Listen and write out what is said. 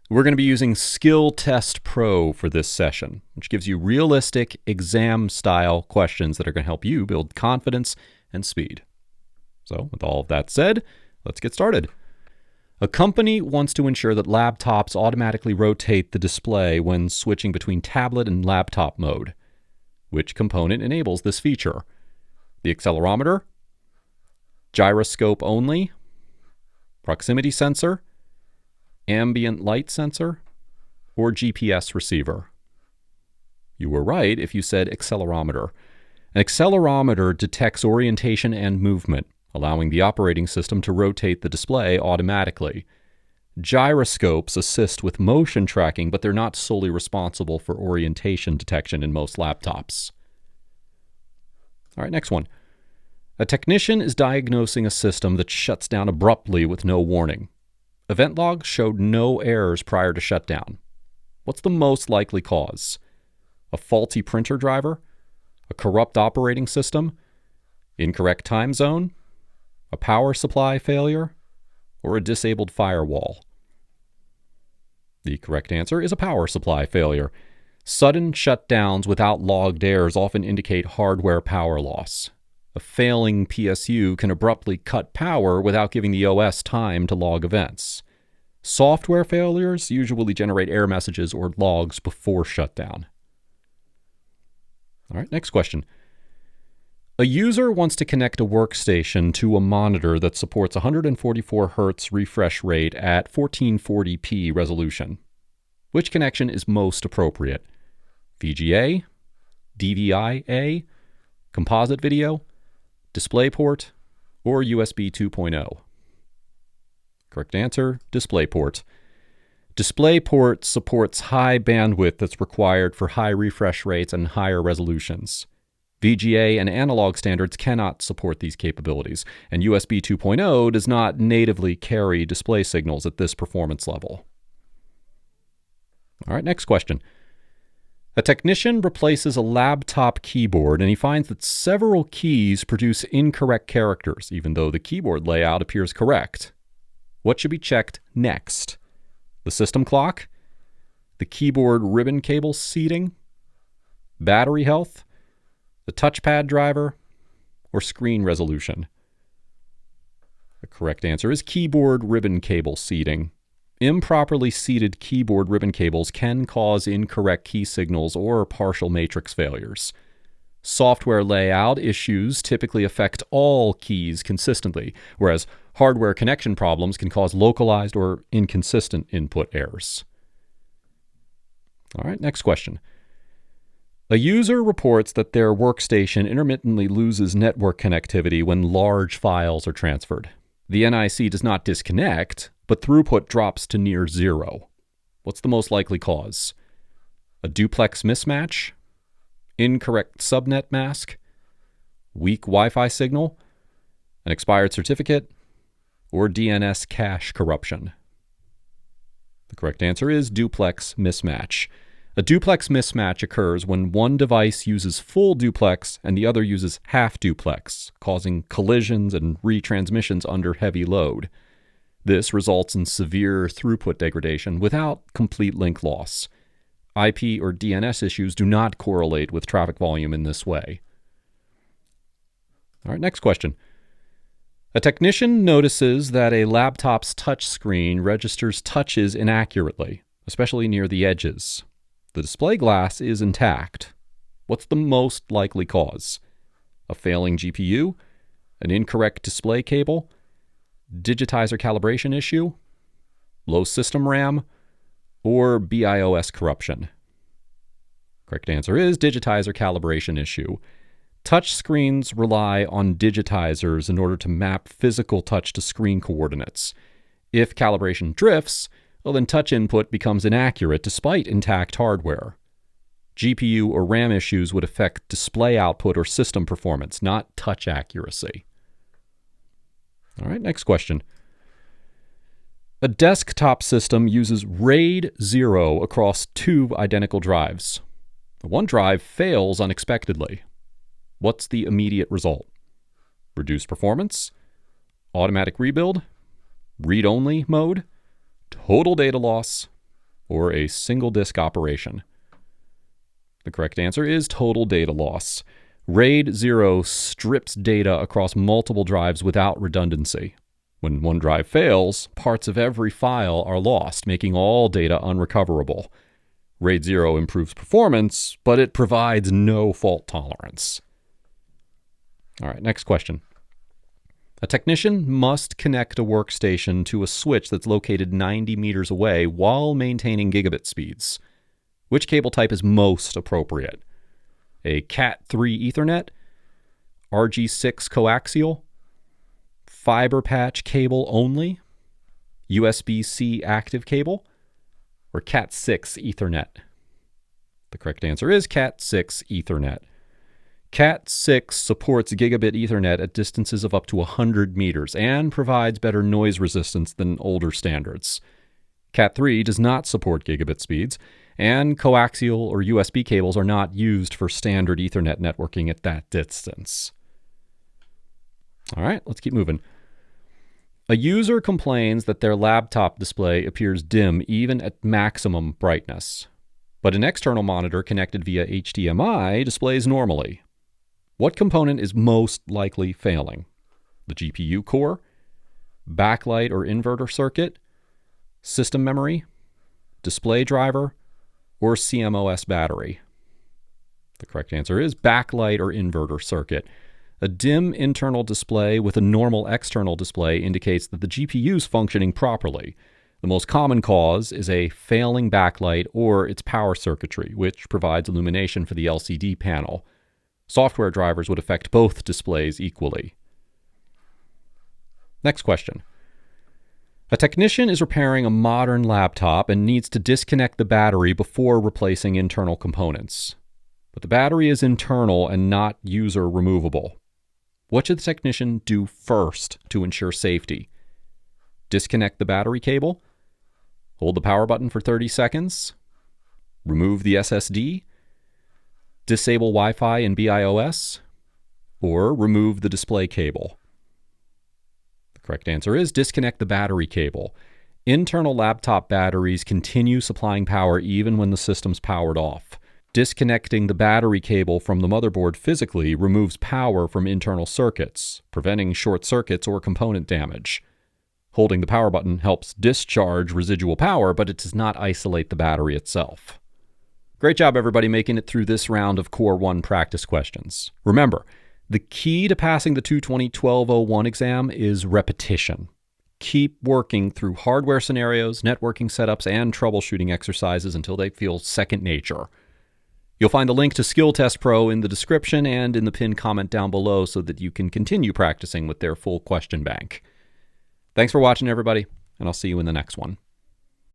We're going to be using Skilltestpro for this session, which gives you realistic exam-style questions that are going to help you build confidence and speed. So, with all of that said, let's get started. A company wants to ensure that laptops automatically rotate the display when switching between tablet and laptop mode. Which component enables this feature? The accelerometer? Gyroscope only? Proximity sensor? Ambient light sensor? Or GPS receiver? You were right if you said accelerometer. An accelerometer detects orientation and movement, allowing the operating system to rotate the display automatically. Gyroscopes assist with motion tracking, but they're not solely responsible for orientation detection in most laptops. All right, next one. A technician is diagnosing a system that shuts down abruptly with no warning. Event logs showed no errors prior to shutdown. What's the most likely cause? A faulty printer driver? A corrupt operating system? Incorrect time zone? A power supply failure? Or a disabled firewall? The correct answer is a power supply failure. Sudden shutdowns without logged errors often indicate hardware power loss. A failing PSU can abruptly cut power without giving the OS time to log events. Software failures usually generate error messages or logs before shutdown. All right, next question. A user wants to connect a workstation to a monitor that supports 144 Hz refresh rate at 1440p resolution. Which connection is most appropriate? VGA, DVI-A, composite video, DisplayPort, or USB 2.0? Correct answer, DisplayPort. DisplayPort supports high bandwidth that's required for high refresh rates and higher resolutions. VGA and analog standards cannot support these capabilities, and USB 2.0 does not natively carry display signals at this performance level. All right, next question. A technician replaces a laptop keyboard and he finds that several keys produce incorrect characters, even though the keyboard layout appears correct. What should be checked next? The system clock? The keyboard ribbon cable seating? Battery health? The touchpad driver? Or screen resolution? The correct answer is keyboard ribbon cable seating. Improperly seated keyboard ribbon cables can cause incorrect key signals or partial matrix failures. Software layout issues typically affect all keys consistently, whereas hardware connection problems can cause localized or inconsistent input errors. All right, next question. A user reports that their workstation intermittently loses network connectivity when large files are transferred. The NIC does not disconnect, but throughput drops to near zero. What's the most likely cause? A duplex mismatch? Incorrect subnet mask? Weak Wi-Fi signal? An expired certificate? Or DNS cache corruption? The correct answer is duplex mismatch. A duplex mismatch occurs when one device uses full duplex and the other uses half duplex, causing collisions and retransmissions under heavy load. This results in severe throughput degradation without complete link loss. IP or DNS issues do not correlate with traffic volume in this way. All right, next question. A technician notices that a laptop's touchscreen registers touches inaccurately, especially near the edges. The display glass is intact. What's the most likely cause? A failing GPU? An incorrect display cable? Digitizer calibration issue? Low system RAM? Or BIOS corruption? Correct answer is digitizer calibration issue. Touch screens rely on digitizers in order to map physical touch to screen coordinates. If calibration drifts, well, then touch input becomes inaccurate despite intact hardware. GPU or RAM issues would affect display output or system performance, not touch accuracy. All right, next question. A desktop system uses RAID 0 across two identical drives. One drive fails unexpectedly. What's the immediate result? Reduced performance? Automatic rebuild? Read-only mode? Total data loss? or a single disk operation? The correct answer is total data loss. RAID 0 strips data across multiple drives without redundancy. When one drive fails, parts of every file are lost, making all data unrecoverable. RAID 0 improves performance, but it provides no fault tolerance. All right, next question. A technician must connect a workstation to a switch that's located 90 meters away while maintaining gigabit speeds. Which cable type is most appropriate? A Cat3 Ethernet, RG6 coaxial, fiber patch cable only, USB-C active cable, or Cat6 Ethernet? The correct answer is Cat6 Ethernet. Cat6 supports gigabit Ethernet at distances of up to 100 meters and provides better noise resistance than older standards. Cat3 does not support gigabit speeds, and coaxial or USB cables are not used for standard Ethernet networking at that distance. All right, let's keep moving. A user complains that their laptop display appears dim even at maximum brightness, but an external monitor connected via HDMI displays normally. What component is most likely failing? The GPU core, backlight or inverter circuit, system memory, display driver, or CMOS battery? The correct answer is backlight or inverter circuit. A dim internal display with a normal external display indicates that the GPU is functioning properly. The most common cause is a failing backlight or its power circuitry, which provides illumination for the LCD panel. Software drivers would affect both displays equally. Next question. A technician is repairing a modern laptop and needs to disconnect the battery before replacing internal components. But the battery is internal and not user removable. What should the technician do first to ensure safety? Disconnect the battery cable? Hold the power button for 30 seconds? Remove the SSD? Disable Wi-Fi and BIOS? Or remove the display cable? The correct answer is disconnect the battery cable. Internal laptop batteries continue supplying power even when the system's powered off. Disconnecting the battery cable from the motherboard physically removes power from internal circuits, preventing short circuits or component damage. Holding the power button helps discharge residual power, but it does not isolate the battery itself. Great job, everybody, making it through this round of Core 1 practice questions. Remember, the key to passing the 220-1201 exam is repetition. Keep working through hardware scenarios, networking setups, and troubleshooting exercises until they feel second nature. You'll find the link to Skilltestpro in the description and in the pinned comment down below so that you can continue practicing with their full question bank. Thanks for watching, everybody, and I'll see you in the next one.